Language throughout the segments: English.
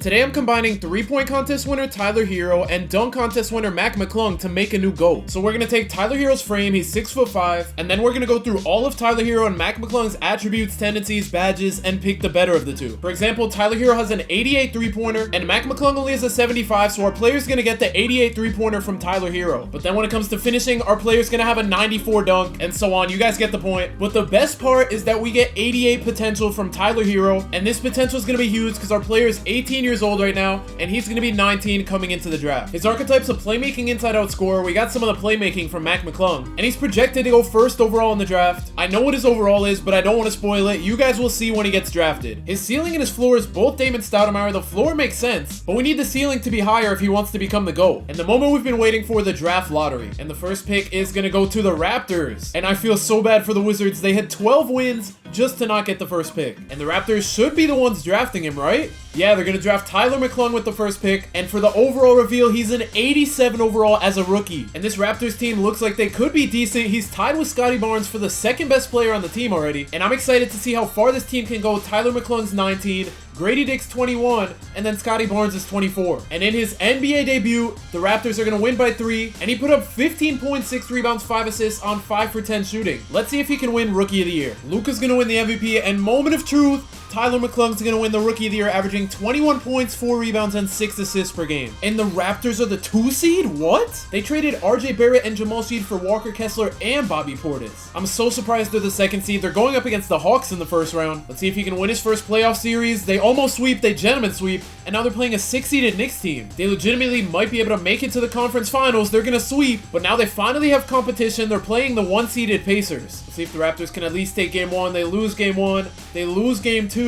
Today I'm combining 3-point contest winner Tyler Herro and dunk contest winner Mac McClung to make a new GOAT. So we're going to take Tyler Herro's frame, he's 6'5", and then we're going to go through all of Tyler Herro and Mac McClung's attributes, tendencies, badges, and pick the better of the two. For example, Tyler Herro has an 88 3-pointer, and Mac McClung only has a 75, so our player's going to get the 88 3-pointer from Tyler Herro. But then when it comes to finishing, our player's going to have a 94 dunk, and so on. You guys get the point. But the best part is that we get 88 potential from Tyler Herro, and this potential is going to be huge because our player is 18 years old right now, and he's going to be 19 coming into the draft. His archetype's a playmaking inside-out scorer. We got some of the playmaking from Mac McClung, and he's projected to go first overall in the draft. I know what his overall is, but I don't want to spoil it. You guys will see when he gets drafted. His ceiling and his floor is both Damon Stoudemire. The floor makes sense, but we need the ceiling to be higher if he wants to become the GOAT. And the moment we've been waiting for, the draft lottery. And the first pick is going to go to the Raptors. And I feel so bad for the Wizards. They had 12 wins just to not get the first pick. And the Raptors should be the ones drafting him, right? Yeah, they're going to draft Tyler McClung with the first pick, and for the overall reveal, he's an 87 overall as a rookie. And this Raptors team looks like they could be decent. He's tied with Scotty Barnes for the second best player on the team already, and I'm excited to see how far this team can go. Tyler McClung's 19, Grady Dick's 21, and then Scotty Barnes is 24. And in his NBA debut, the Raptors are going to win by 3, and he put up 15 points, 6 rebounds, 5 assists on 5 for 10 shooting. Let's see if he can win Rookie of the Year. Luka's going to win the MVP, and moment of truth, Tyler McClung's going to win the Rookie of the Year, averaging 21 points, 4 rebounds, and 6 assists per game. And the Raptors are the 2 seed? What? They traded RJ Barrett and Jamal Sheed for Walker Kessler and Bobby Portis. I'm so surprised they're the 2nd seed. They're going up against the Hawks in the first round. Let's see if he can win his first playoff series. They almost sweep, they gentlemen sweep, and now they're playing a 6-seeded Knicks team. They legitimately might be able to make it to the conference finals. They're going to sweep, but now they finally have competition. They're playing the 1-seeded Pacers. Let's see if the Raptors can at least take game 1. They lose game 1. They lose game 2.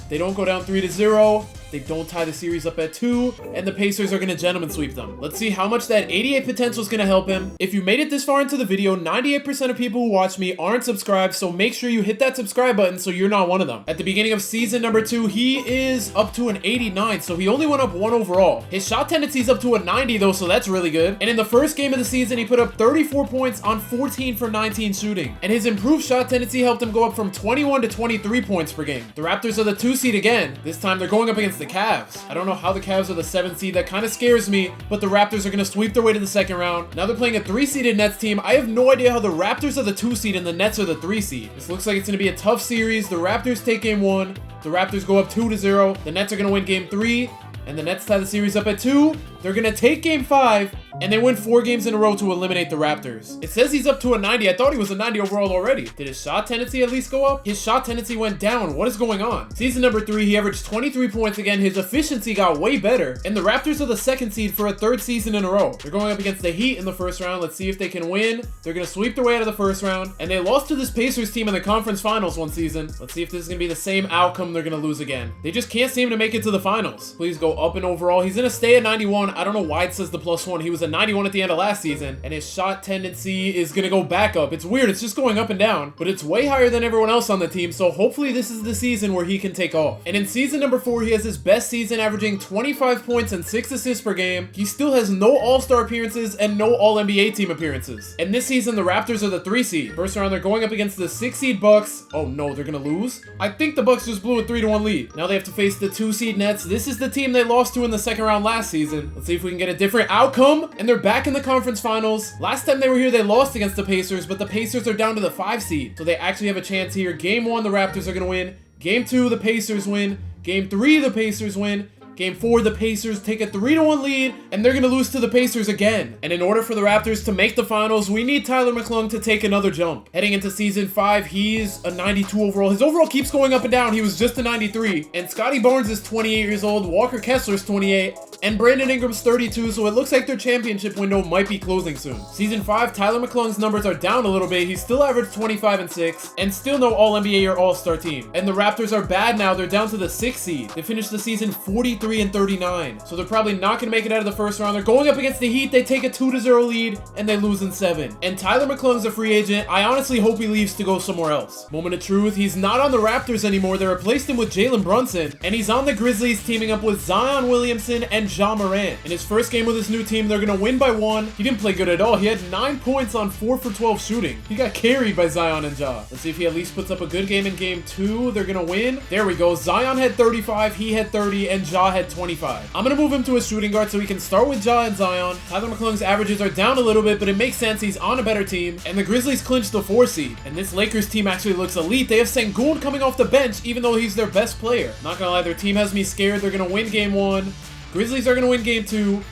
They don't go down 3-0. They don't tie the series up at 2, and the Pacers are going to gentlemen sweep them. Let's see how much that 88 potential is going to help him. If you made it this far into the video, 98% of people who watch me aren't subscribed, so make sure you hit that subscribe button so you're not one of them. At the beginning of season number 2, he is up to an 89, so he only went up 1 overall. His shot tendency is up to a 90 though, so that's really good. And in the first game of the season, he put up 34 points on 14 for 19 shooting. And his improved shot tendency helped him go up from 21 to 23 points per game. The Raptors are the 2 seed again. This time they're going up against the Cavs. I don't know how the Cavs are the 7th seed. That kind of scares me, but the Raptors are going to sweep their way to the second round. Now they're playing a 3-seeded Nets team. I have no idea how the Raptors are the 2 seed and the Nets are the 3 seed. This looks like it's going to be a tough series. The Raptors take game 1. The Raptors go up 2-0. The Nets are going to win game 3. And the Nets tie the series up at 2. They're going to take game 5, and they win 4 games in a row to eliminate the Raptors. It says he's up to a 90. I thought he was a 90 overall already. Did his shot tendency at least go up? His shot tendency went down. What is going on? Season number 3, he averaged 23 points again. His efficiency got way better. And the Raptors are the 2nd seed for a 3rd season in a row. They're going up against the Heat in the first round. Let's see if they can win. They're going to sweep their way out of the first round. And they lost to this Pacers team in the conference finals one season. Let's see if this is going to be the same outcome. They're going to lose again. They just can't seem to make it to the finals. Please go up in overall. He's going to stay at 91. I don't know why it says the +1. He was a 91 at the end of last season, and his shot tendency is going to go back up. It's weird. It's just going up and down, but it's way higher than everyone else on the team, so hopefully this is the season where he can take off. And in season number 4, he has his best season, averaging 25 points and 6 assists per game. He still has no All-Star appearances and no All-NBA team appearances. And this season, the Raptors are the 3 seed. First round, they're going up against the 6 seed Bucks. Oh no, they're going to lose? I think the Bucks just blew a 3-1 lead. Now they have to face the 2 seed Nets. This is the team they lost to in the second round last season. Let's see if we can get a different outcome. And they're back in the conference finals. Last time they were here, they lost against the Pacers, but the Pacers are down to the 5 seed. So they actually have a chance here. Game 1, the Raptors are going to win. Game 2, the Pacers win. Game 3, the Pacers win. Game 4, the Pacers take a 3-1 lead, and they're going to lose to the Pacers again. And in order for the Raptors to make the finals, we need Tyler McClung to take another jump. Heading into season 5, he's a 92 overall. His overall keeps going up and down. He was just a 93. And Scotty Barnes is 28 years old. Walker Kessler's 28. And Brandon Ingram's 32, so it looks like their championship window might be closing soon. Season 5, Tyler McClung's numbers are down a little bit. He still averaged 25 and 6, and still no All-NBA or All-Star team. And the Raptors are bad now. They're down to the 6th seed. They finished the season 43 and 39, so they're probably not going to make it out of the first round. They're going up against the Heat. They take a 2-0 lead, and they lose in 7. And Tyler McClung's a free agent. I honestly hope he leaves to go somewhere else. Moment of truth, he's not on the Raptors anymore. They replaced him with Jalen Brunson, and he's on the Grizzlies teaming up with Zion Williamson and and Ja Morant. In his first game with his new team, they're gonna win by 1. He didn't play good at all. He had 9 points on 4 for 12 shooting. He got carried by Zion and Ja. Let's see if he at least puts up a good game in game 2. They're gonna win. There we go. Zion had 35, he had 30, and Ja had 25. I'm gonna move him to a shooting guard so we can start with Ja and Zion. Tyler McClung's averages are down a little bit, but it makes sense. He's on a better team, and the Grizzlies clinched the 4 seed. And this Lakers team actually looks elite. They have Sengun coming off the bench, even though he's their best player. Not gonna lie, their team has me scared. They're gonna win game 1. Grizzlies are gonna win game 2.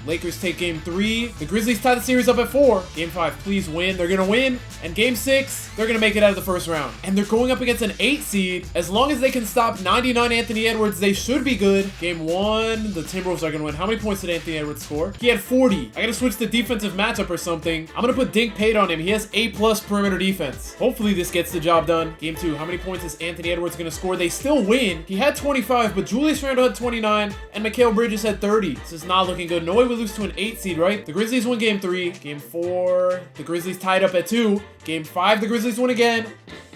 Lakers take game 3. The Grizzlies tie the series up at 4. Game 5, please win. They're gonna win. And game 6, they're gonna make it out of the first round. And they're going up against an 8 seed. As long as they can stop 99 Anthony Edwards, they should be good. Game 1, the Timberwolves are gonna win. How many points did Anthony Edwards score? He had 40. I gotta switch the defensive matchup or something. I'm gonna put Dink Pate on him. He has A+ perimeter defense. Hopefully this gets the job done. Game 2, how many points is Anthony Edwards gonna score? They still win. He had 25, but Julius Randle had 29, and Mikal Bridges had 30. This is not looking good. No way we lose to an 8 seed, right? The Grizzlies win game 3. Game 4, the Grizzlies tied up at 2. Game 5, the Grizzlies win again.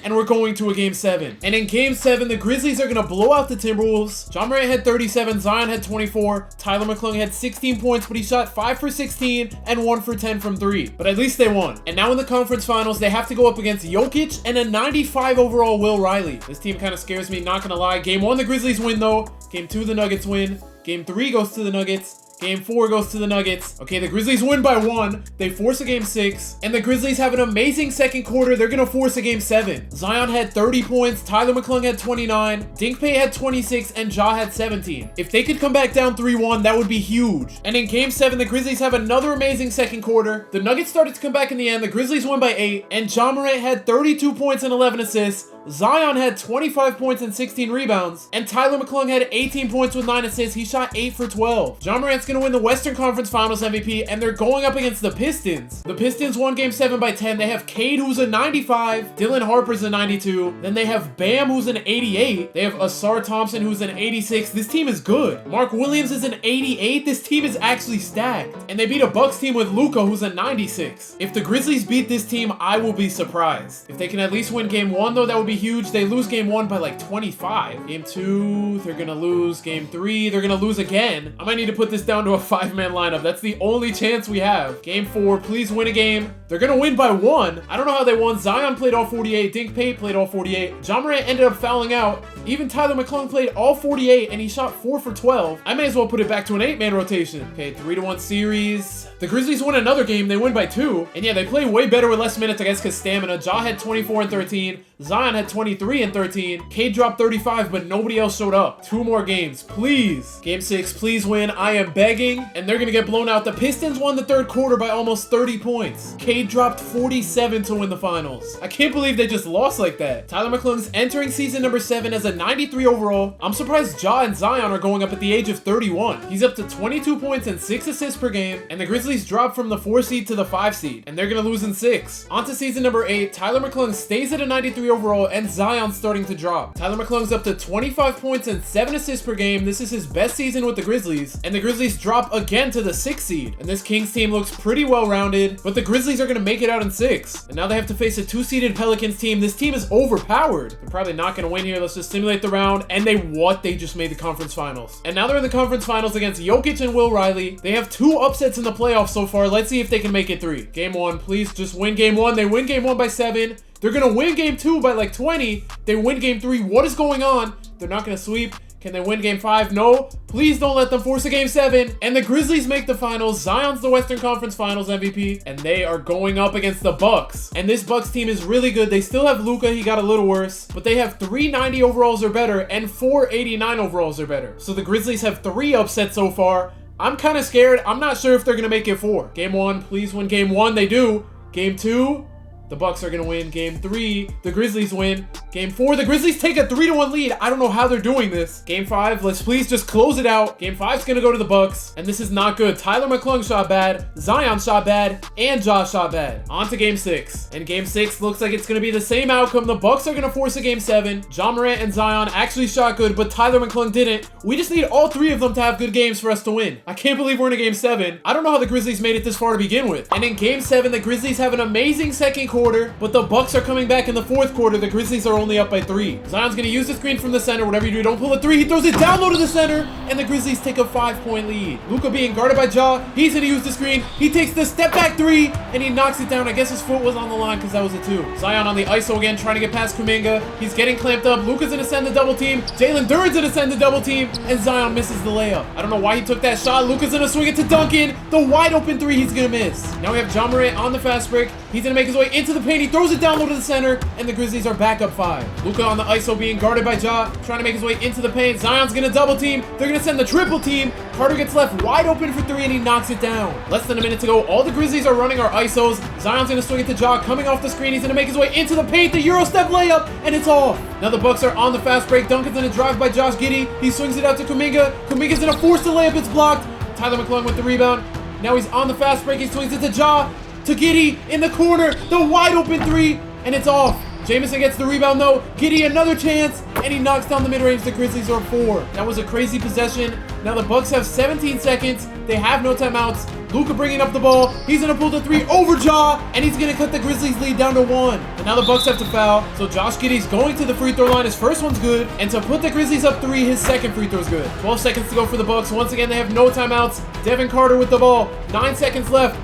And we're going to a game 7. And in game 7, the Grizzlies are going to blow out the Timberwolves. Ja Morant had 37, Zion had 24, Tyler McClung had 16 points, but he shot 5 for 16 and 1 for 10 from 3. But at least they won. And now in the conference finals, they have to go up against Jokic and a 95 overall Will Riley. This team kind of scares me, not going to lie. Game 1, the Grizzlies win though. Game 2, the Nuggets win. Game 3 goes to the Nuggets. Game 4 goes to the Nuggets. Okay, the Grizzlies win by 1. They force a game 6. And the Grizzlies have an amazing second quarter. They're going to force a game 7. Zion had 30 points. Tyler McClung had 29. Dink Pate had 26. And Ja had 17. If they could come back down 3-1, that would be huge. And in game 7, the Grizzlies have another amazing second quarter. The Nuggets started to come back in the end. The Grizzlies won by 8. And Ja Morant had 32 points and 11 assists. Zion had 25 points and 16 rebounds. And Tyler McClung had 18 points with 9 assists. He shot 8 for 12. Ja Morant's going to win the Western Conference Finals MVP, and they're going up against the Pistons. The Pistons won game 7 by 10. They have Cade, who's a 95. Dylan Harper's a 92. Then they have Bam, who's an 88. They have Asar Thompson, who's an 86. This team is good. Mark Williams is an 88. This team is actually stacked. And they beat a Bucks team with Luka, who's a 96. If the Grizzlies beat this team, I will be surprised. If they can at least win game 1, though, that would be huge. They lose game 1 by like 25. Game 2, they're gonna lose. Game 3, they're gonna lose again. I might need to put this down to a 5-man lineup. That's the only chance we have. Game 4, please win a game. They're gonna win by 1. I don't know how they won. Zion played all 48. Dink Pate played all 48. Ja Morant ended up fouling out. Even Tyler McClung played all 48, and he shot 4 for 12. I may as well put it back to an 8-man rotation. Okay, 3-1 series. The Grizzlies win another game. They win by 2. And yeah, they play way better with less minutes, I guess, because stamina. Ja had 24 and 13. Zion had 23 and 13. Cade dropped 35, but nobody else showed up. 2 more games, please. Game 6, please win. I am begging. And they're gonna get blown out. The Pistons won the third quarter by almost 30 points. Cade dropped 47 to win the finals. I can't believe they just lost like that. Tyler McClung's entering season number 7 as a 93 overall. I'm surprised Ja and Zion are going up at the age of 31. He's up to 22 points and 6 assists per game. And the Grizzlies dropped from the 4 seed to the 5 seed. And they're gonna lose in 6. On to season number 8. Tyler McClung stays at a 93 overall, and Zion's starting to drop. Tyler McClung's up to 25 points and 7 assists per game. This is his best season with the Grizzlies. And the Grizzlies drop again to the 6th seed. And this Kings team looks pretty well-rounded, but the Grizzlies are going to make it out in 6. And now they have to face a 2-seeded Pelicans team. This team is overpowered. They're probably not going to win here. Let's just simulate the round. And they just made the conference finals. And now they're in the conference finals against Jokic and Will Riley. They have 2 upsets in the playoffs so far. Let's see if they can make it 3. Game 1, please just win game 1. They win game 1 by 7. They're going to win game 2 by like 20. They win game 3. What is going on? They're not going to sweep. Can they win game 5? No. Please don't let them force a game 7. And the Grizzlies make the finals. Zion's the Western Conference Finals MVP. And they are going up against the Bucks. And this Bucks team is really good. They still have Luka. He got a little worse. But they have 390 overalls or better and 489 overalls or better. So the Grizzlies have 3 upsets so far. I'm kind of scared. I'm not sure if they're going to make it 4. Game 1, please win game 1. They do. Game 2. The Bucks are going to win. Game 3, the Grizzlies win. Game 4, the Grizzlies take a 3-1 lead. I don't know how they're doing this. Game 5, let's please just close it out. Game 5 is going to go to the Bucks, and this is not good. Tyler McClung shot bad, Zion shot bad, and Josh shot bad. On to Game 6. And Game 6 looks like it's going to be the same outcome. The Bucks are going to force a Game 7. Ja Morant and Zion actually shot good, but Tyler McClung didn't. We just need all 3 of them to have good games for us to win. I can't believe we're in a Game 7. I don't know how the Grizzlies made it this far to begin with. And in Game 7, the Grizzlies have an amazing second quarter. quarter, but the Bucks are coming back in the fourth quarter. The Grizzlies are only up by 3. Zion's gonna use the screen from the center. Whatever you do, don't pull a 3. He throws it down low to the center, and the Grizzlies take a 5-point lead. Luka being guarded by Ja. He's gonna use the screen. He takes the step back 3, and he knocks it down. I guess his foot was on the line because that was a 2. Zion on the ISO again, trying to get past Kuminga. He's getting clamped up. Luka's gonna send the double team. Jalen Duren's gonna send the double team, and Zion misses the layup. I don't know why he took that shot. Luka's gonna swing it to Duncan. The wide open 3 he's gonna miss. Now we have Ja Morant on the fast break. He's gonna make his way into the paint. He throws it down low to the center, and the Grizzlies are back up 5. Luka on the ISO being guarded by Ja, trying to make his way into the paint. Zion's gonna double team. They're gonna send the triple team. Carter gets left wide open for 3, and he knocks it down. Less than a minute to go. All the Grizzlies are running our ISOs. Zion's gonna swing it to Ja, coming off the screen. He's gonna make his way into the paint. The Euro step layup, and it's off. Now the Bucks are on the fast break. Duncan's gonna drive by Josh Giddey. He swings it out to Kuminga. Kuminga's gonna force the layup. It's blocked. Tyler McClung with the rebound. Now he's on the fast break. He swings it to Ja. To Giddey in the corner. The wide open 3, and it's off. Jamison gets the rebound though. Giddey another chance, and he knocks down the mid-range. The Grizzlies are 4. That was a crazy possession. Now the Bucks have 17 seconds. They have no timeouts. Luka bringing up the ball. He's gonna pull the 3 over Ja, and he's gonna cut the Grizzlies lead down to 1. And now the Bucks have to foul. So Josh Giddey's going to the free throw line. His first one's good, and to put the Grizzlies up 3, his second free throw's good. 12 seconds to go for the Bucks. Once again, they have no timeouts. Devin Carter with the ball. 9 seconds left.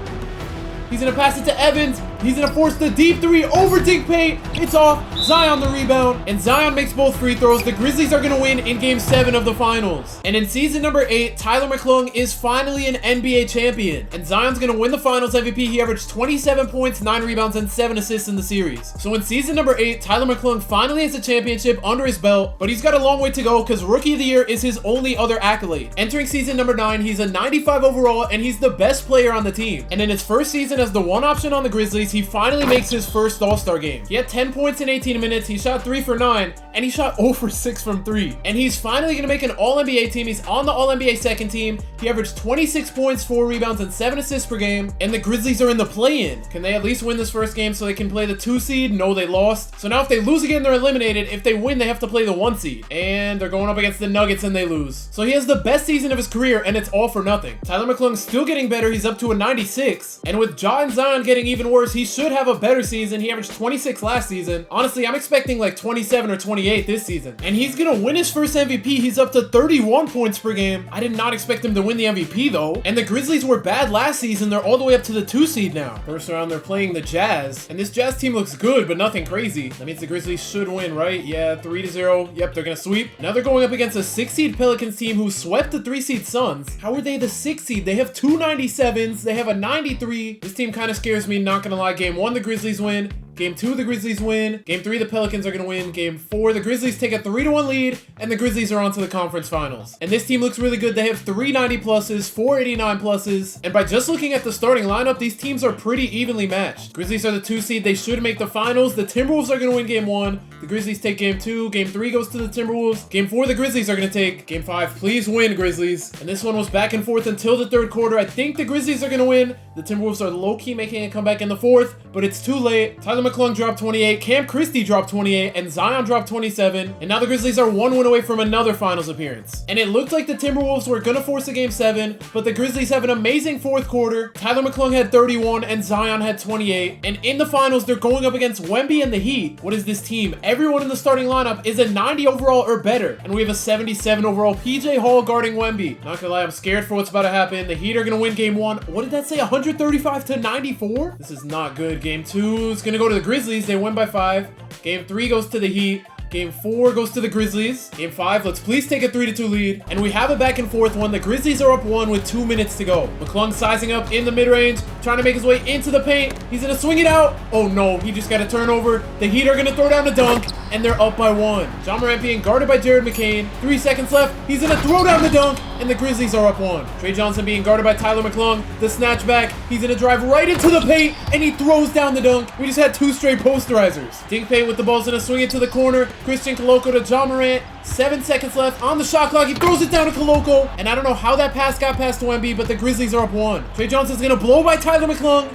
He's gonna pass it to Evans. He's gonna force the deep 3 over Dink Paint. It's off. Zion the rebound, and Zion makes both free throws. The Grizzlies are gonna win in Game 7 of the finals. And in season number 8, Tyler McClung is finally an NBA champion, and Zion's gonna win the finals MVP. He averaged 27 points, 9 rebounds, and 7 assists in the series. So in season number 8, Tyler McClung finally has a championship under his belt, but he's got a long way to go because Rookie of the Year is his only other accolade. Entering season number 9, he's a 95 overall, and he's the best player on the team. And in his first season as the one option on the Grizzlies, he finally makes his first All-Star game. He had 10 points in 18 minutes, he shot 3 for 9, and he shot 0 for 6 from 3. And he's finally gonna make an All-NBA team. He's on the All-NBA second team. He averaged 26 points, 4 rebounds, and 7 assists per game, and the Grizzlies are in the play-in. Can they at least win this first game so they can play the 2 seed? No, they lost. So now if they lose again, they're eliminated. If they win, they have to play the 1 seed. And they're going up against the Nuggets, and they lose. So he has the best season of his career, and it's all for nothing. Tyler McClung's still getting better. He's up to a 96. And with Ja and Zion getting even worse, he should have a better season. He averaged 26 last season. Honestly, I'm expecting like 27 or 28 this season. And he's gonna win his first MVP. He's up to 31 points per game. I did not expect him to win the MVP though. And the Grizzlies were bad last season. They're all the way up to the 2 seed now. First round, they're playing the Jazz. And this Jazz team looks good, but nothing crazy. That means the Grizzlies should win, right? Yeah, 3-0. Yep, they're gonna sweep. Now they're going up against a 6 seed Pelicans team who swept the 3 seed Suns. How are they the 6 seed? They have 2 97s. They have a 93. This team kind of scares me, not gonna lie. Game 1, the Grizzlies win. Game 2, the Grizzlies win. Game 3, the Pelicans are going to win. Game 4, the Grizzlies take a 3-1 lead, and the Grizzlies are on to the conference finals. And this team looks really good. They have 3 90 pluses, 4 89 pluses, and by just looking at the starting lineup, these teams are pretty evenly matched. Grizzlies are the 2 seed. They should make the finals. The Timberwolves are going to win Game 1. The Grizzlies take Game 2. Game 3 goes to the Timberwolves. Game 4, the Grizzlies are going to take. Game 5, please win, Grizzlies. And this one was back and forth until the 3rd quarter. I think the Grizzlies are going to win. The Timberwolves are low-key making a comeback in the 4th, but it's too late. Tyler McClung dropped 28, Cam Christie dropped 28, and Zion dropped 27. And now the Grizzlies are 1 win away from another finals appearance. And it looked like the Timberwolves were going to force a Game 7, but the Grizzlies have an amazing 4th quarter. Tyler McClung had 31, and Zion had 28. And in the finals, they're going up against Wemby and the Heat. What is this team? Everyone in the starting lineup is a 90 overall or better. And we have a 77 overall PJ Hall guarding Wemby. Not gonna lie, I'm scared for what's about to happen. The Heat are gonna win Game 1. What did that say? 135-94? This is not good. Game 2 is gonna go to the Grizzlies. They win by 5. Game 3 goes to the Heat. Game 4 goes to the Grizzlies. Game 5, let's please take a 3-2 lead. And we have a back and forth one. The Grizzlies are up 1 with 2 minutes to go. McClung sizing up in the mid-range, trying to make his way into the paint. He's gonna swing it out. Oh no, he just got a turnover. The Heat are gonna throw down the dunk, and they're up by 1. Ja Morant being guarded by Jared McCain. 3 seconds left. He's gonna throw down the dunk, and the Grizzlies are up 1. Trey Johnson being guarded by Tyler McClung. The snatch back. He's gonna drive right into the paint, and he throws down the dunk. We just had 2 straight posterizers. Dink Paint with the ball's gonna swing it to the corner. Christian Koloko to Ja Morant. 7 seconds left on the shot clock. He throws it down to Koloko. And I don't know how that pass got past Wemby, but the Grizzlies are up 1. Trey Johnson's gonna blow by Tyler McClung.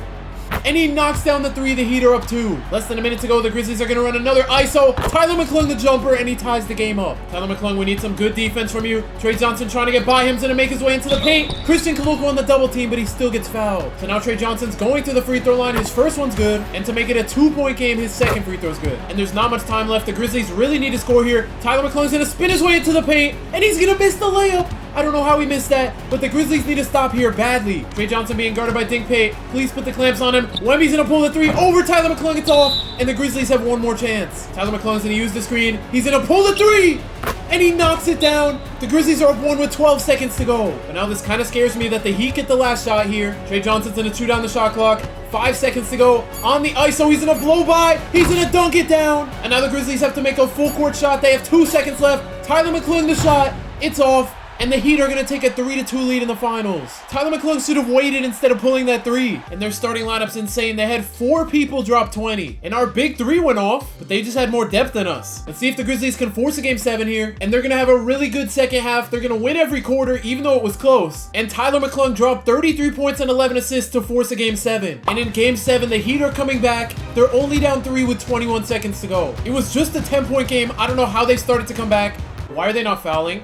and he knocks down the 3. The Heat are up 2. Less than a minute to go. The Grizzlies are going to run another ISO. Tyler McClung the jumper, and he ties the game up. Tyler McClung, we need some good defense from you. Trey Johnson trying to get by him, to make his way into the paint. Christian Colucco on the double team, but he still gets fouled. So now Trey Johnson's going to the free throw line. His first one's good, and to make it a 2-point game, his second free throw's good. And there's not much time left. The Grizzlies really need to score here. Tyler McClung's going to spin his way into the paint, and he's going to miss the layup. I don't know how he missed that, but the Grizzlies need to stop here badly. Trey Johnson being guarded by Dink Pate. Please put the clamps on him. Wemby's gonna pull the 3 over Tyler McClung. It's off, and the Grizzlies have one more chance. Tyler McClung's gonna use the screen. He's gonna pull the 3, and he knocks it down. The Grizzlies are up 1 with 12 seconds to go. But now this kind of scares me that the Heat get the last shot here. Trey Johnson's gonna chew down the shot clock. 5 seconds to go. On the ISO, he's gonna blow by. He's gonna dunk it down. And now the Grizzlies have to make a full court shot. They have 2 seconds left. Tyler McClung the shot. It's off. And the Heat are going to take a 3-2 lead in the finals. Tyler McClung should have waited instead of pulling that 3. And their starting lineup's insane. They had 4 people drop 20. And our big 3 went off, but they just had more depth than us. Let's see if the Grizzlies can force a Game 7 here. And they're going to have a really good second half. They're going to win every quarter, even though it was close. And Tyler McClung dropped 33 points and 11 assists to force a Game 7. And in Game 7, the Heat are coming back. They're only down 3 with 21 seconds to go. It was just a 10-point game. I don't know how they started to come back. Why are they not fouling?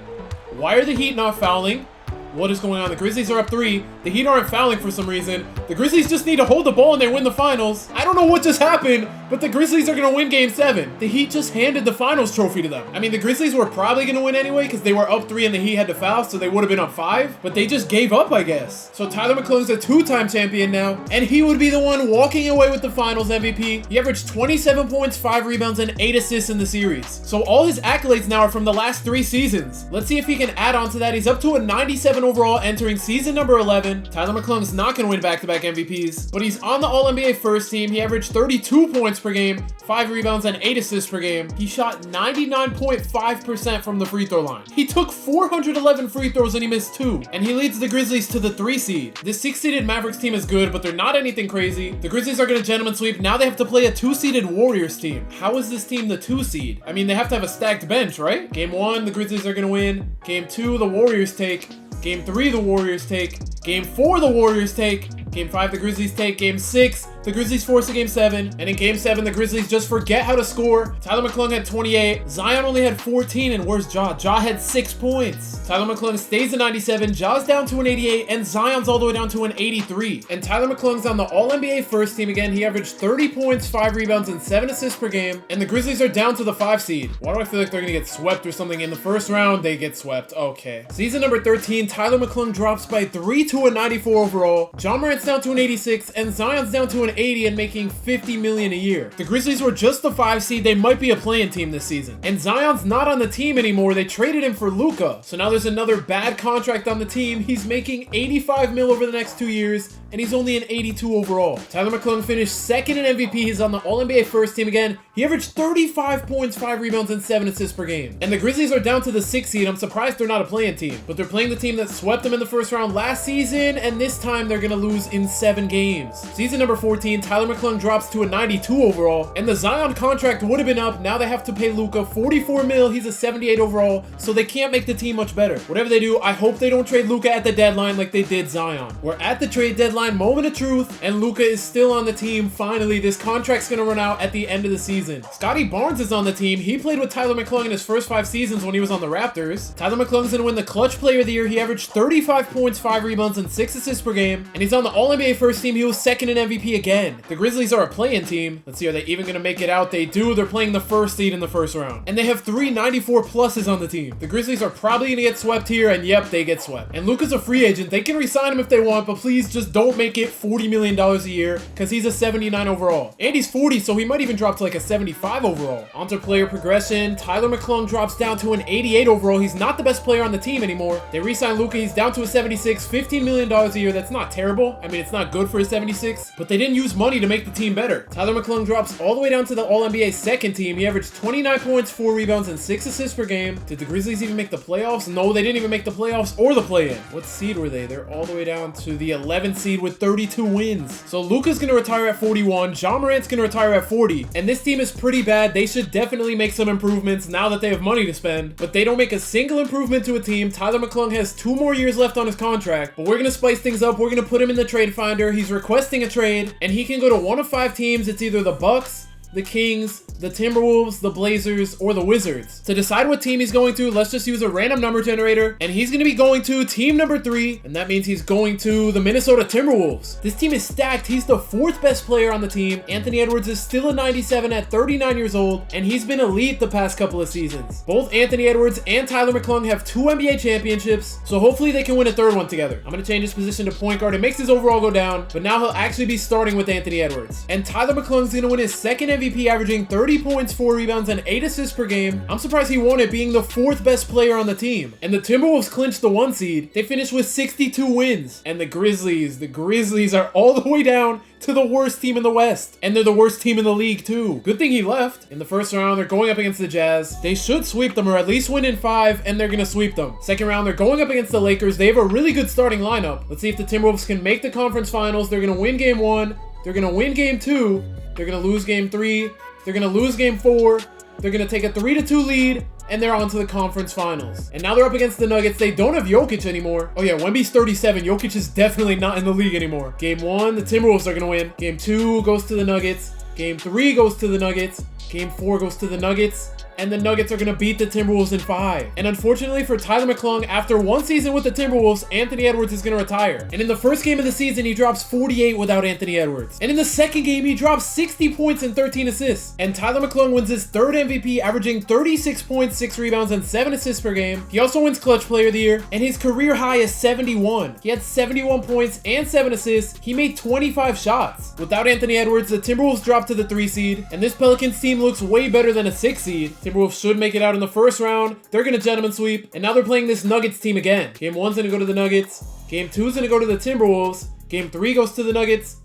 Why are the Heat not fouling? What is going on? The Grizzlies are up 3. The Heat aren't fouling for some reason. The Grizzlies just need to hold the ball and they win the finals. I don't know what just happened, but the Grizzlies are going to win Game 7. The Heat just handed the finals trophy to them. I mean, the Grizzlies were probably going to win anyway because they were up 3 and the Heat had to foul, so they would have been up 5. But they just gave up, I guess. So Tyler McClung's a 2-time champion now, and he would be the one walking away with the finals MVP. He averaged 27 points, 5 rebounds, and 8 assists in the series. So all his accolades now are from the last 3 seasons. Let's see if he can add on to that. He's up to a 97 overall entering season number 11. Tyler McClung's not going to win back-to-back MVPs, but he's on the All-NBA first team. He averaged 32 points per game, 5 rebounds, and 8 assists per game. He shot 99.5% from the free throw line. He took 411 free throws and he missed 2. And he leads the Grizzlies to the 3 seed. This 6-seeded Mavericks team is good, but they're not anything crazy. The Grizzlies are going to gentleman sweep. Now they have to play a 2-seeded Warriors team. How is this team the 2 seed? I mean, they have to have a stacked bench, right? Game 1, the Grizzlies are going to win. Game 2, the Warriors take. Game 3, the Warriors take. Game 4, the Warriors take. Game 5, the Grizzlies take. Game 6, the Grizzlies force a Game 7. And in Game 7, the Grizzlies just forget how to score. Tyler McClung had 28. Zion only had 14. And where's Ja? Ja had 6 points. Tyler McClung stays at 97. Ja's down to an 88. And Zion's all the way down to an 83. And Tyler McClung's on the All-NBA first team again. He averaged 30 points, 5 rebounds, and 7 assists per game. And the Grizzlies are down to the 5 seed. Why do I feel like they're going to get swept or something? In the first round, they get swept. Okay. Season number 13, Tyler McClung drops by 3 to a 94 overall. John Morant's down to an 86. And Zion's down to an 80 and making $50 million a year. The Grizzlies were just the 5 seed. They might be a play-in team this season. And Zion's not on the team anymore. They traded him for Luka. So now there's another bad contract on the team. He's making $85 million over the next 2 years. And he's only an 82 overall. Tyler McClung finished second in MVP. He's on the All-NBA first team again. He averaged 35 points, 5 rebounds, and 7 assists per game. And the Grizzlies are down to the 6th seed. I'm surprised they're not a play-in team. But they're playing the team that swept them in the first round last season. And this time they're going to lose in 7 games. Season number 14, Tyler McClung drops to a 92 overall. And the Zion contract would have been up. Now they have to pay Luka $44 million. He's a 78 overall. So they can't make the team much better. Whatever they do, I hope they don't trade Luka at the deadline like they did Zion. We're at the trade deadline. Moment of truth, and Luka is still on the team. Finally, this contract's gonna run out at the end of the season. Scotty Barnes is on the team. He played with Tyler McClung in his first 5 seasons when he was on the Raptors. Tyler McClung's gonna win the Clutch Player of the Year. He averaged 35 points, 5 rebounds, and 6 assists per game, and he's on the All-NBA first team. He was second in MVP again. The Grizzlies are a play-in team. Let's see, are they even gonna make it out? They do. They're playing the first seed in the first round, and they have 3 94 pluses on the team. The Grizzlies are probably gonna get swept here, and yep, they get swept. And Luka's a free agent. They can re-sign him if they want, but please just don't make it $40 million a year because he's a 79 overall. And he's 40, so he might even drop to like a 75 overall. Onto player progression. Tyler McClung drops down to an 88 overall. He's not the best player on the team anymore. They re-sign Luka. He's down to a 76, $15 million a year. That's not terrible. I mean, it's not good for a 76, but they didn't use money to make the team better. Tyler McClung drops all the way down to the All-NBA second team. He averaged 29 points, 4 rebounds, and 6 assists per game. Did the Grizzlies even make the playoffs? No, they didn't even make the playoffs or the play-in. What seed were they? They're all the way down to the 11th seed. seed with 32 wins. So Luka's gonna retire at 41, Ja Morant's gonna retire at 40, and this team is pretty bad. They should definitely make some improvements now that they have money to spend, but they don't make a single improvement to a team. Tyler McClung has 2 more years left on his contract, but we're gonna spice things up. We're gonna put him in the trade finder. He's requesting a trade, and he can go to one of 5 teams. It's either the Bucks, the Kings, the Timberwolves, the Blazers, or the Wizards. To decide what team he's going to, let's just use a random number generator, and he's going to be going to team number 3, and that means he's going to the Minnesota Timberwolves. This team is stacked. He's the 4th best player on the team. Anthony Edwards is still a 97 at 39 years old, and he's been elite the past couple of seasons. Both Anthony Edwards and Tyler McClung have 2 NBA championships, so hopefully they can win a 3rd one together. I'm going to change his position to point guard. It makes his overall go down, but now he'll actually be starting with Anthony Edwards. And Tyler McClung's going to win his 2nd MVP, averaging 30 points, 4 rebounds, and 8 assists per game. I'm surprised he won it, being the 4th best player on the team. And the Timberwolves clinched the 1 seed. They finished with 62 wins. And the Grizzlies are all the way down to the worst team in the West. And they're the worst team in the league too. Good thing he left. In the 1st round, they're going up against the Jazz. They should sweep them, or at least win in 5, and they're gonna sweep them. 2nd round, they're going up against the Lakers. They have a really good starting lineup. Let's see if the Timberwolves can make the conference finals. They're gonna win game 1. They're gonna win game 2. They're gonna lose game 3. They're gonna lose game 4. They're gonna take a 3-2 lead, and they're on to the conference finals. And now they're up against the Nuggets. They don't have Jokic anymore. Oh yeah, Wemby's 37. Jokic is definitely not in the league anymore. Game 1, the Timberwolves are gonna win. Game 2 goes to the Nuggets. Game 3 goes to the Nuggets. Game 4 goes to the Nuggets. And the Nuggets are going to beat the Timberwolves in 5. And unfortunately for Tyler McClung, after 1 season with the Timberwolves, Anthony Edwards is going to retire. And in the 1st game of the season, he drops 48 without Anthony Edwards. And in the 2nd game, he drops 60 points and 13 assists. And Tyler McClung wins his 3rd MVP, averaging 36 points, 6 rebounds, and 7 assists per game. He also wins Clutch Player of the Year, and his career high is 71. He had 71 points and 7 assists. He made 25 shots. Without Anthony Edwards, the Timberwolves dropped to the 3 seed, and this Pelicans team looks way better than a 6 seed. Timberwolves should make it out in the 1st round. They're gonna gentleman sweep, and now they're playing this Nuggets team again. Game 1's gonna go to the Nuggets. Game 2's gonna go to the Timberwolves. Game 3 goes to the Nuggets.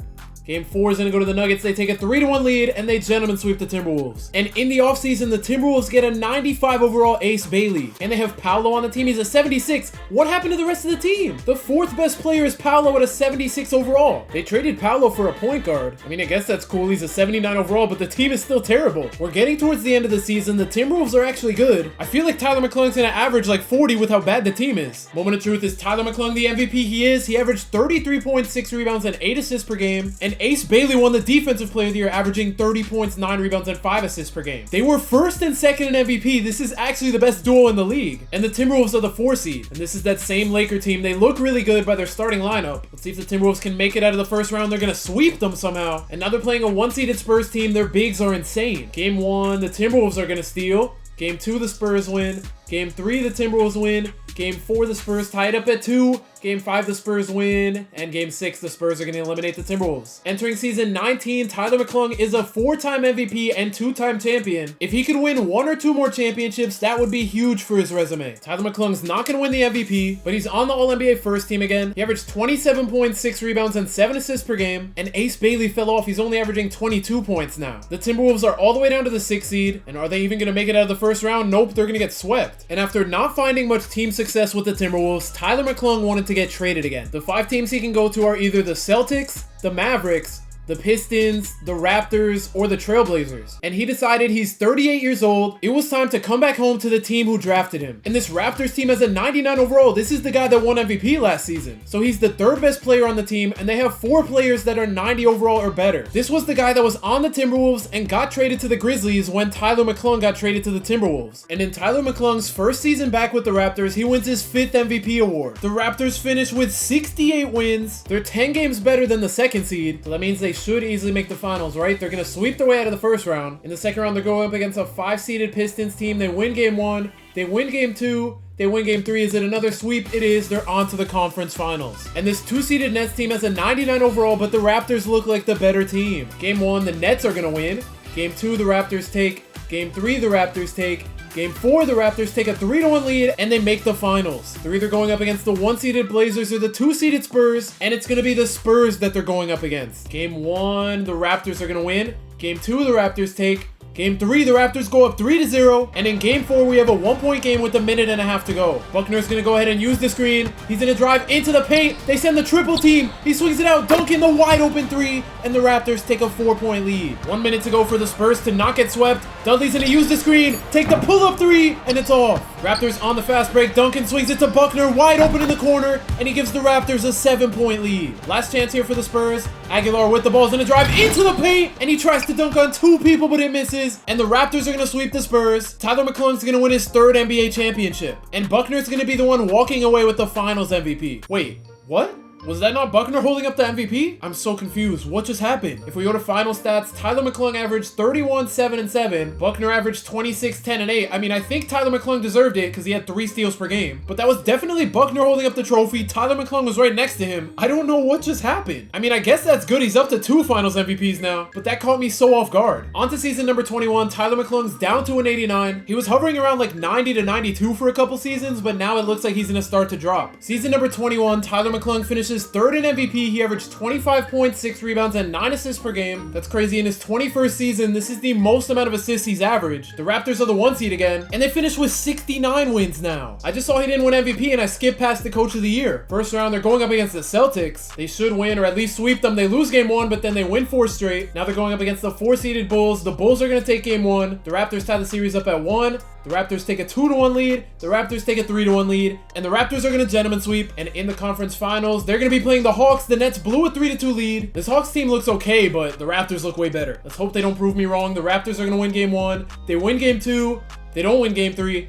Game 4 is going to go to the Nuggets. They take a 3-1 lead, and they gentlemen sweep the Timberwolves. And in the offseason, the Timberwolves get a 95 overall Ace Bailey. And they have Paolo on the team. He's a 76. What happened to the rest of the team? The 4th best player is Paolo at a 76 overall. They traded Paolo for a point guard. I mean, I guess that's cool. He's a 79 overall, but the team is still terrible. We're getting towards the end of the season. The Timberwolves are actually good. I feel like Tyler McClung's going to average like 40 with how bad the team is. Moment of truth, is Tyler McClung the MVP? He is. He averaged 33 points, 6 rebounds, and 8 assists per game. And Ace Bailey won the Defensive Player of the Year, averaging 30 points, 9 rebounds, and 5 assists per game. They were 1st and 2nd in MVP. This is actually the best duo in the league. And the Timberwolves are the 4 seed. And this is that same Laker team. They look really good by their starting lineup. Let's see if the Timberwolves can make it out of the 1st round. They're going to sweep them somehow. And now they're playing a 1-seeded Spurs team. Their bigs are insane. Game 1, the Timberwolves are going to steal. Game 2, the Spurs win. Game 3, the Timberwolves win. Game 4, the Spurs tie it up at 2. Game 5, the Spurs win. And Game 6, the Spurs are going to eliminate the Timberwolves. Entering season 19, Tyler McClung is a 4-time MVP and 2-time champion. If he could win 1 or 2 more championships, that would be huge for his resume. Tyler McClung's not going to win the MVP, but he's on the All-NBA first team again. He averaged 27 points, 6 rebounds, and 7 assists per game. And Ace Bailey fell off. He's only averaging 22 points now. The Timberwolves are all the way down to the 6th seed. And are they even going to make it out of the 1st round? Nope, they're going to get swept. And after not finding much team success with the Timberwolves, Tyler McClung wanted to get traded again. The 5 teams he can go to are either the Celtics, the Mavericks, the Pistons, the Raptors, or the Trailblazers. And he decided he's 38 years old. It was time to come back home to the team who drafted him. And this Raptors team has a 99 overall. This is the guy that won MVP last season. So he's the 3rd best player on the team, and they have 4 players that are 90 overall or better. This was the guy that was on the Timberwolves and got traded to the Grizzlies when Tyler McClung got traded to the Timberwolves. And in Tyler McClung's 1st season back with the Raptors, he wins his 5th MVP award. The Raptors finish with 68 wins. They're 10 games better than the 2nd seed. So that means they should easily make the finals, right? They're going to sweep their way out of the 1st round. In the 2nd round, they're going up against a 5-seeded Pistons team. They win game 1. They win game 2. They win game 3. Is it another sweep? It is. They're on to the conference finals. And this 2-seeded Nets team has a 99 overall, but the Raptors look like the better team. Game 1, the Nets are going to win. Game 2, the Raptors take. Game 3, the Raptors take. Game 4, the Raptors take a 3-1 lead, and they make the finals. They're either going up against the 1-seeded Blazers or the 2-seeded Spurs, and it's going to be the Spurs that they're going up against. Game 1, the Raptors are going to win. Game 2, the Raptors take. Game 3, the Raptors go up 3-0, and in Game 4, we have a 1-point game with a minute and a half to go. Buckner's gonna go ahead and use the screen. He's gonna drive into the paint. They send the triple team. He swings it out, dunking the wide open 3, and the Raptors take a 4-point lead. 1 minute to go for the Spurs to not get swept. Dudley's gonna use the screen, take the pull-up 3, and it's off. Raptors on the fast break. Duncan swings it to Buckner, wide open in the corner, and he gives the Raptors a 7-point lead. Last chance here for the Spurs. Aguilar with the ball is gonna drive into the paint, and he tries to dunk on 2 people, but it misses. And the Raptors are gonna sweep the Spurs. Tyler McClung's gonna win his 3rd NBA championship, and Buckner's gonna be the one walking away with the Finals MVP. Wait, what? Was that not Buckner holding up the MVP? I'm so confused. What just happened? If we go to final stats, Tyler McClung averaged 31, 7, and 7. Buckner averaged 26, 10, and 8. I mean, I think Tyler McClung deserved it because he had 3 steals per game. But that was definitely Buckner holding up the trophy. Tyler McClung was right next to him. I don't know what just happened. I mean, I guess that's good. He's up to 2 Finals MVPs now. But that caught me so off guard. On to season number 21. Tyler McClung's down to an 89. He was hovering around like 90 to 92 for a couple seasons, but now it looks like he's going to start to drop. Season number 21, Tyler McClung finishes 3rd in MVP. He averaged 25 points, 6 rebounds, and 9 assists per game. That's crazy. In his 21st season, this is the most amount of assists he's averaged. The Raptors are the 1 seed again, and they finished with 69 wins now. I just saw he didn't win MVP, and I skipped past the Coach of the Year. First round, they're going up against the Celtics. They should win, or at least sweep them. They lose game 1, but then they win 4 straight. Now they're going up against the 4-seeded Bulls. The Bulls are going to take game 1. The Raptors tie the series up at 1. The Raptors take a 2-1 lead. The Raptors take a 3-1 lead. And the Raptors are going to gentleman sweep. And in the conference finals, they're going to be playing the Hawks. The Nets blew a 3-2 lead. This Hawks team looks okay, but the Raptors look way better. Let's hope they don't prove me wrong. The Raptors are going to win game 1. They win game 2. They don't win game 3.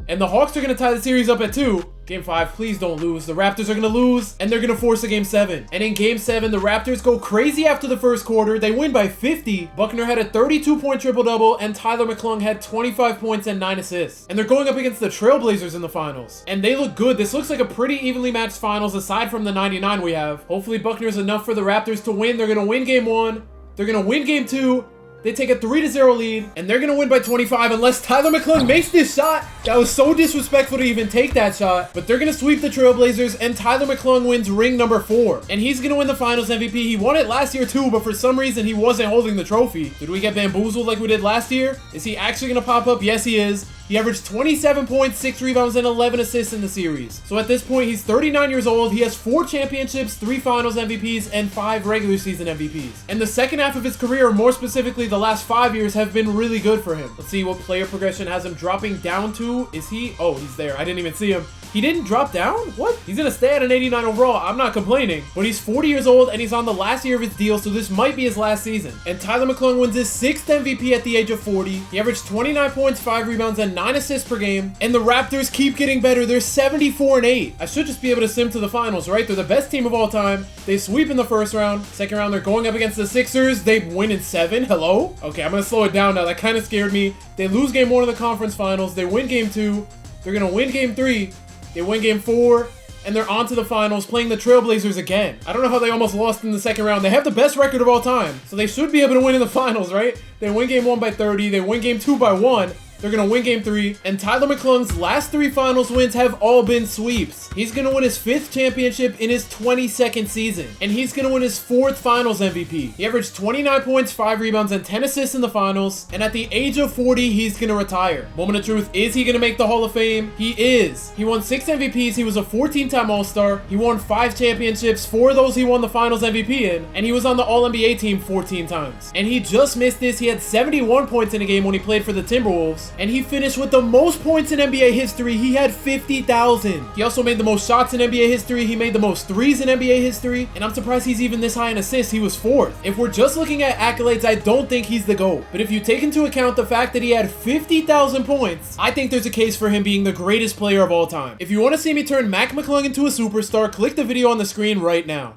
And the Hawks are going to tie the series up at 2. Game 5, please don't lose. The Raptors are going to lose, and they're going to force a game 7. And in game 7, the Raptors go crazy after the first quarter. They win by 50. Buckner had a 32-point triple-double, and Tyler McClung had 25 points and 9 assists. And they're going up against the Trailblazers in the finals. And they look good. This looks like a pretty evenly matched finals aside from the 99 we have. Hopefully Buckner's enough for the Raptors to win. They're going to win game 1. They're going to win game 2. They take a 3-0 lead, and they're going to win by 25 unless Tyler McClung makes this shot. That was so disrespectful to even take that shot. But they're going to sweep the Trailblazers, and Tyler McClung wins ring number 4. And he's going to win the Finals MVP. He won it last year too, but for some reason he wasn't holding the trophy. Did we get bamboozled like we did last year? Is he actually going to pop up? Yes, he is. He averaged 27 points, 6 rebounds, and 11 assists in the series. So at this point, he's 39 years old. He has 4 championships, 3 Finals MVPs, and 5 regular season MVPs. And the second half of his career, more specifically the last 5 years, have been really good for him. Let's see what player progression has him dropping down to. Is he? Oh, he's there. I didn't even see him. He didn't drop down? What? He's gonna stay at an 89 overall. I'm not complaining. But he's 40 years old and he's on the last year of his deal, so this might be his last season. And Tyler McClung wins his 6th MVP at the age of 40. He averaged 29 points, 5 rebounds, and 9 assists per game. And the Raptors keep getting better. They're 74-8. I should just be able to sim to the finals, right? They're the best team of all time. They sweep in the first round. Second round, they're going up against the Sixers. They win in 7. Hello? Okay, I'm gonna slow it down now. That kind of scared me. They lose game 1 of the conference finals. They win game 2. They're gonna win game 3. They win game 4, and they're on to the finals playing the Trailblazers again. I don't know how they almost lost in the second round. They have the best record of all time, so they should be able to win in the finals, right? They win game 1 by 30. They win game 2 by 1. They're going to win game 3. And Tyler McClung's last 3 finals wins have all been sweeps. He's going to win his 5th championship in his 22nd season. And he's going to win his 4th finals MVP. He averaged 29 points, 5 rebounds, and 10 assists in the finals. And at the age of 40, he's going to retire. Moment of truth, is he going to make the Hall of Fame? He is. He won 6 MVPs. He was a 14-time All-Star. He won 5 championships. 4 of those he won the finals MVP in. And he was on the All-NBA team 14 times. And he just missed this. He had 71 points in a game when he played for the Timberwolves. And he finished with the most points in NBA history. He had 50,000. He also made the most shots in NBA history. He made the most threes in NBA history. And I'm surprised he's even this high in assists. He was 4th. If we're just looking at accolades, I don't think he's the GOAT. But if you take into account the fact that he had 50,000 points, I think there's a case for him being the greatest player of all time. If you want to see me turn Mac McClung into a superstar, click the video on the screen right now.